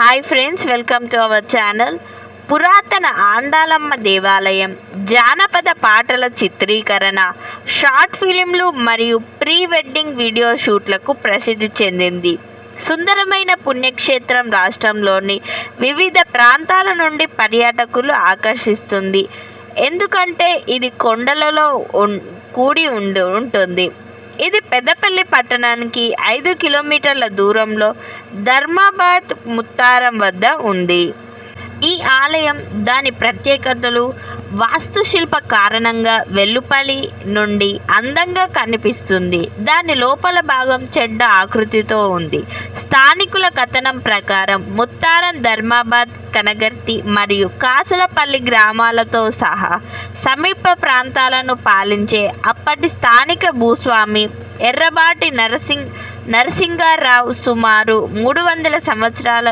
Hi friends, welcome to our channel. పురాతన ఆండాలమ్మ దేవాలయం జానపద పాటల చిత్రీకరణ, షార్ట్ ఫిలింలు మరియు ప్రీ వెడ్డింగ్ వీడియో షూట్లకు ప్రసిద్ధి చెందింది. సుందరమైన పుణ్యక్షేత్రం రాష్ట్రంలోని వివిధ ప్రాంతాల నుండి పర్యాటకులు ఆకర్షిస్తుంది. ఎందుకంటే ఇది కొండలలో కూడి ఉంటుంది. ఇది పెద్దపల్లి పట్టణానికి 5 కిలోమీటర్ల దూరంలో ధర్మాబాద్ ముత్తారం వద్ద ఉంది. ఈ ఆలయం దాని ప్రత్యేకతలు, వాస్తుశిల్ప కారణంగా వెల్లుపల్లి నుండి అందంగా కనిపిస్తుంది. దాని లోపల భాగం చెడ్డ ఆకృతితో ఉంది. స్థానికుల కథనం ప్రకారం ముత్తారం ధర్మాబాద్, కనగర్తి మరియు కాసులపల్లి గ్రామాలతో సహా సమీప ప్రాంతాలను పాలించే అప్పటి స్థానిక భూస్వామి ఎర్రబాటి నరసింగారావు సుమారు 300 సంవత్సరాల